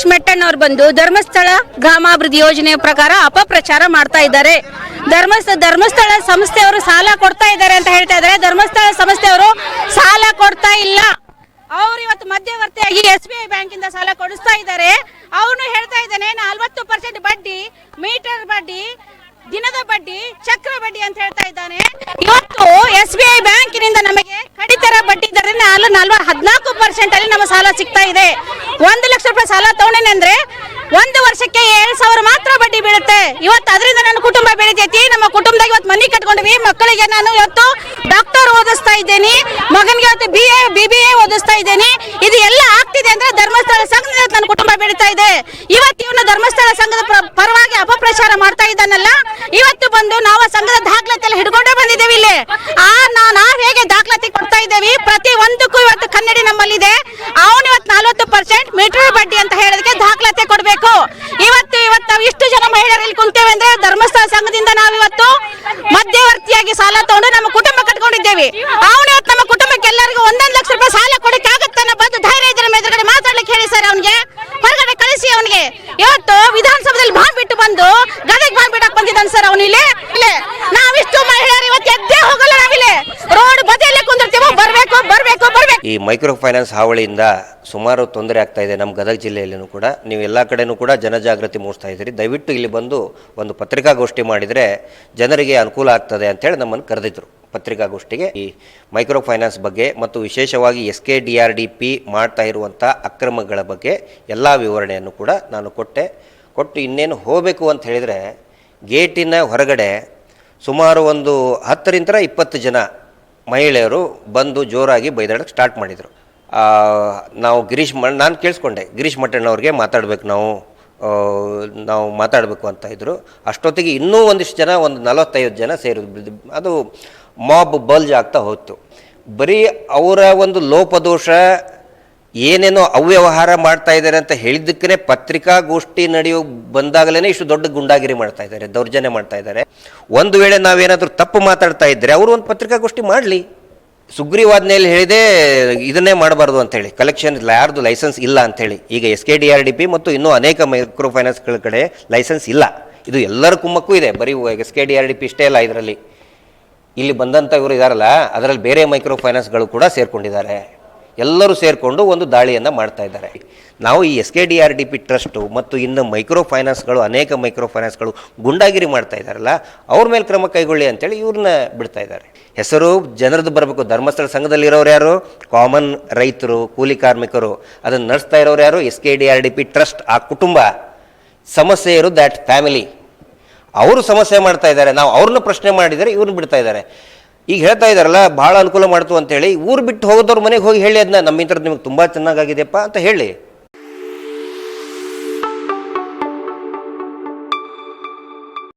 ಗಿರೀಶ್ ಮೆಟ್ಟಣ್ಣ ಅವರು ಬಂದು ಧರ್ಮಸ್ಥಳ ಗ್ರಾಮಾಭಿವೃದ್ಧಿ ಯೋಜನೆ ಪ್ರಕಾರ ಅಪಪ್ರಚಾರ ಮಾಡ್ತಾ ಇದ್ದಾರೆ. ಧರ್ಮಸ್ಥಳ ಸಂಸ್ಥೆಯವರು ಸಾಲ ಕೊಡ್ತಾ ಇದ್ದಾರೆ ಅಂತ ಹೇಳ್ತಾ ಇದ್ದಾರೆ. ಧರ್ಮಸ್ಥಳ ಸಂಸ್ಥೆಯವರು ಸಾಲ ಕೊಡ್ತಾ ಇಲ್ಲ. ಅವರು ಇವತ್ತು ಮಧ್ಯವರ್ತಿಯಾಗಿ SBI ಬ್ಯಾಂಕಿಂದ ಸಾಲ ಕೊಡಿಸ್ತಾ ಇದ್ದಾರೆ. ಅವನು ಹೇಳ್ತಾ ಇದ್ದಾನೆ 40% ಬಡ್ಡಿ, ಮೀಟರ್ ಬಡ್ಡಿ, ದಿನದ ಬಡ್ಡಿ, ಚಕ್ರ ಬಡ್ಡಿ ಅಂತ ಹೇಳ್ತಾ ಇದ್ದಾನೆ. ಇವತ್ತು SBI ಬ್ಯಾಂಕಿನಿಂದ ನಮಗೆ ಕಡಿತರ ಬಡ್ಡಿ ದರದಿಂದ 14% ಅಲ್ಲಿ ನಮ್ಮ ಸಾಲ ಸಿಗ್ತಾ ಇದೆ. 1 ಲಕ್ಷ ರೂಪಾಯಿ ಸಾಲ ತಗೊಂಡೇನೆ ಅಂದ್ರೆ 1 ವರ್ಷಕ್ಕೆ 7,000 ಮಾತ್ರ ಬಡ್ಡಿ ಬೀಳುತ್ತೆ. ಇವತ್ತು ಅದರಿಂದ ನನ್ನ ಕುಟುಂಬ ಬೆಳಿತೈತಿ. ನಮ್ಮ ಕುಟುಂಬದಾಗ ಇವತ್ತು ಮನೆ ಕಟ್ಕೊಂಡ್ವಿ. ಮಕ್ಕಳಿಗೆ ನಾನು ಇವತ್ತು ಡಾಕ್ಟರ್ ಓದಿಸ್ತಾ ಇದ್ದೇನೆ, ಮಗನಿಗೆ ಇವತ್ತು BBA ಓದಿಸ್ತಾ ಇದ್ದೇನೆ. ಇದು ಎಲ್ಲ ಆಗ್ತಿದೆ ಅಂದ್ರೆ ಧರ್ಮಸ್ಥಳ ಸಂಘದಿಂದ ನನ್ನ ಕುಟುಂಬ ಬೆಳೀತಾ ಇದೆ. ಇವತ್ತು ಇವನು ಧರ್ಮಸ್ಥಳ ಸಂಘದ ಪರವಾಗಿ ಅಪಪ್ರಚಾರ ಮಾಡ್ತಾ ಇದ್ದಾನಲ್ಲ. ಇವತ್ತು ಬಂದು ನಾವು ಸಂಘದ ದಾಖಲಾತಿ ಎಲ್ಲ ಹಿಡ್ಕೊಂಡೇ ಬಂದಿದ್ದೇವೆ ಇಲ್ಲಿ. ನಾವು ಹೇಗೆ ದಾಖಲಾತಿ ಕೊಡ್ತಾ ಇದ್ದೇವೆ, ಪ್ರತಿ ಒಂದಕ್ಕೂ ಇವತ್ತು ಕನ್ನಡಿ ನಮ್ಮಲ್ಲಿದೆ. ಅವನು ಇವತ್ತು 40% ಮೀಟರ್ ಬಡ್ಡಿ ಅಂತ ಹೇಳೋದಕ್ಕೆ ದಾಖಲಾತಿ ಕೊಡಬೇಕು. ಇವತ್ತು ನಾವು ಇಷ್ಟು ಜನ ಮಹಿಳೆಯರಲ್ಲಿ ಕುಂತೇವೆ ಅಂದ್ರೆ ಧರ್ಮಸ್ಥಳ ಸಂಘದಿಂದ ನಾವು ಇವತ್ತು ಮಧ್ಯವರ್ತಿಯಾಗಿ ಸಾಲ ತಗೊಂಡು ನಮ್ಮ ಕುಟುಂಬ ಕಟ್ಕೊಂಡಿದ್ದೇವೆ. ಅವನು ಇವತ್ತು ನಮ್ಮ ಕುಟುಂಬಕ್ಕೆ ಎಲ್ಲರಿಗೂ 1 ಲಕ್ಷ ರೂಪಾಯಿ ಸಾಲ ಕೊಡಕ್ಕೆ ಆಗುತ್ತಾನ? ಬಂದು ಧೈರ್ಯ ಇದ್ರೆ ಎದುರುಗಡೆ ಮಾತಾಡ್ಲಿಕ್ಕೆ ಹೇಳಿ ಸರ್. ಅವನಿಗೆ ಹೊರಗಡೆ ಕಳಿಸಿ. ಅವನಿಗೆ ಇವತ್ತು ವಿಧಾನಸಭೆಯಲ್ಲಿ ಬಾಂಬ್ ಬಿಟ್ಟು ಬಂದು ಗದಗ ಬಾಂಬ್ ಬಿಡಕ್ ಬಂದಿದ್ದಾನೆ ಸರ್. ಅವನು ಇಲ್ಲಿ ನಾವಿಷ್ಟು ಮಹಿಳೆಯರು ಇವತ್ತು ಎದ್ದೇ ಹೋಗಲ್ಲ. ನಾವಿಲ್ಲಿ ರೋಡ್ ಬದಿಯಲ್ಲೇ ಕುಂದಿರ್ತೀವೋ. ಬರ್ಬೇಕು. ಈ ಮೈಕ್ರೋ ಫೈನಾನ್ಸ್ ಹಾವಳಿಯಿಂದ ಸುಮಾರು ತೊಂದರೆ ಆಗ್ತಾ ಇದೆ ನಮ್ಮ ಗದಗ ಜಿಲ್ಲೆಯಲ್ಲೂ ಕೂಡ. ನೀವು ಎಲ್ಲ ಕಡೆನೂ ಕೂಡ ಜನಜಾಗೃತಿ ಮೂಡಿಸ್ತಾ ಇದ್ದೀರಿ. ದಯವಿಟ್ಟು ಇಲ್ಲಿ ಬಂದು ಒಂದು ಪತ್ರಿಕಾಗೋಷ್ಠಿ ಮಾಡಿದರೆ ಜನರಿಗೆ ಅನುಕೂಲ ಆಗ್ತದೆ ಅಂತೇಳಿ ನಮ್ಮನ್ನು ಕರೆದಿದ್ರು ಪತ್ರಿಕಾಗೋಷ್ಠಿಗೆ. ಈ ಮೈಕ್ರೋ ಫೈನಾನ್ಸ್ ಬಗ್ಗೆ ಮತ್ತು ವಿಶೇಷವಾಗಿ SKDRDP ಮಾಡ್ತಾ ಇರುವಂಥ ಅಕ್ರಮಗಳ ಬಗ್ಗೆ ಎಲ್ಲ ವಿವರಣೆಯನ್ನು ಕೂಡ ನಾನು ಕೊಟ್ಟು ಇನ್ನೇನು ಹೋಗಬೇಕು ಅಂತ ಹೇಳಿದರೆ ಗೇಟಿನ ಹೊರಗಡೆ ಸುಮಾರು ಒಂದು 10ರಿಂದ 20 ಜನ ಮಹಿಳೆಯರು ಬಂದು ಜೋರಾಗಿ ಬೈದಾಡಕ್ಕೆ ಸ್ಟಾರ್ಟ್ ಮಾಡಿದರು. ನಾವು ನಾನು ಕೇಳಿಸ್ಕೊಂಡೆ, ಗಿರೀಶ್ ಮಟ್ಟಣ್ಣವ್ರಿಗೆ ಮಾತಾಡಬೇಕು, ನಾವು ಮಾತಾಡಬೇಕು ಅಂತ ಇದ್ದರು. ಅಷ್ಟೊತ್ತಿಗೆ ಇನ್ನೂ ಒಂದಿಷ್ಟು ಜನ, ಒಂದು 45 ಜನ ಸೇರಿದ್ರು. ಅದು ಮಾಬ್ ಬಲ್ಜ್ ಆಗ್ತಾ ಹೋಯ್ತು. ಬರೀ ಅವರ ಒಂದು ಲೋಪದೋಷ ಏನೇನೋ ಅವ್ಯವಹಾರ ಮಾಡ್ತಾ ಇದ್ದಾರೆ ಅಂತ ಹೇಳಿದ್ದಕ್ಕೇ ಪತ್ರಿಕಾಗೋಷ್ಠಿ ನಡೆಯೋ ಬಂದಾಗಲೇ ಇಷ್ಟು ದೊಡ್ಡ ಗುಂಡಾಗಿರಿ ಮಾಡ್ತಾ ಇದ್ದಾರೆ, ದೌರ್ಜನ್ಯ ಮಾಡ್ತಾ ಇದ್ದಾರೆ. ಒಂದು ವೇಳೆ ನಾವೇನಾದರೂ ತಪ್ಪು ಮಾತಾಡ್ತಾ ಇದ್ದರೆ ಅವರು ಒಂದು ಪತ್ರಿಕಾಗೋಷ್ಠಿ ಮಾಡಲಿ. ಸುಗ್ರೀವಾಜ್ಞೆಯಲ್ಲಿ ಹೇಳಿದೆ ಇದನ್ನೇ ಮಾಡಬಾರ್ದು ಅಂಥೇಳಿ, ಕಲೆಕ್ಷನ್ ಯಾರ್ದು ಲೈಸೆನ್ಸ್ ಇಲ್ಲ ಅಂಥೇಳಿ. ಈಗ SKDRDP ಮತ್ತು ಇನ್ನೂ ಅನೇಕ ಮೈಕ್ರೋ ಫೈನಾನ್ಸ್ಗಳ ಕಡೆ ಲೈಸೆನ್ಸ್ ಇಲ್ಲ. ಇದು ಎಲ್ಲರ ಕುಮ್ಮಕ್ಕೂ ಇದೆ. ಬರೀ SKDRDP ಇಷ್ಟೇ ಅಲ್ಲ, ಇದರಲ್ಲಿ ಇಲ್ಲಿ ಬಂದಂಥ ಇವರು ಇದಾರಲ್ಲ, ಅದರಲ್ಲಿ ಬೇರೆ ಮೈಕ್ರೋ ಫೈನಾನ್ಸ್ಗಳು ಕೂಡ ಸೇರಿಕೊಂಡಿದ್ದಾರೆ. ಎಲ್ಲರೂ ಸೇರಿಕೊಂಡು ಒಂದು ದಾಳಿಯನ್ನು ಮಾಡ್ತಾ ಇದ್ದಾರೆ. ನಾವು ಈ SKDRDP ಟ್ರಸ್ಟು ಮತ್ತು ಇನ್ನು ಮೈಕ್ರೋ ಫೈನಾನ್ಸ್ಗಳು, ಅನೇಕ ಮೈಕ್ರೋ ಫೈನಾನ್ಸ್ಗಳು ಗುಂಡಾಗಿರಿ ಮಾಡ್ತಾ ಇದ್ದಾರಲ್ಲ, ಅವ್ರ ಮೇಲೆ ಕ್ರಮ ಕೈಗೊಳ್ಳಿ ಅಂತೇಳಿ ಇವ್ರನ್ನ ಬಿಡ್ತಾ ಇದ್ದಾರೆ. ಹೆಸರು ಜನರದ್ದು ಬರಬೇಕು. ಧರ್ಮಸ್ಥಳ ಸಂಘದಲ್ಲಿರೋರು ಯಾರು? ಕಾಮನ್ ರೈತರು, ಕೂಲಿ ಕಾರ್ಮಿಕರು. ಅದನ್ನು ನಡೆಸ್ತಾ ಇರೋರು ಯಾರು? SKDRDP ಟ್ರಸ್ಟ್, ಆ ಕುಟುಂಬ. ಸಮಸ್ಯೆ ಇರೋದು ದ್ಯಾಟ್ ಫ್ಯಾಮಿಲಿ. ಅವರು ಸಮಸ್ಯೆ ಮಾಡ್ತಾ ಇದ್ದಾರೆ. ನಾವು ಅವ್ರನ್ನ ಪ್ರಶ್ನೆ ಮಾಡಿದರೆ ಇವ್ರನ್ನ ಬಿಡ್ತಾ ಇದ್ದಾರೆ. ಈಗ ಹೇಳ್ತಾ ಇದ್ದಾರಲ್ಲ ಭಾಳ ಅನುಕೂಲ ಮಾಡ್ತು ಅಂತೇಳಿ, ಊರು ಬಿಟ್ಟು ಹೋಗೋದವ್ರ ಮನೆಗೆ ಹೋಗಿ ಹೇಳಿ, ಅದನ್ನ ನಮ್ಮ ಇಂಥದ್ದು ನಿಮಗೆ ತುಂಬ ಚೆನ್ನಾಗಾಗಿದೆಯಪ್ಪ ಅಂತ ಹೇಳಿ.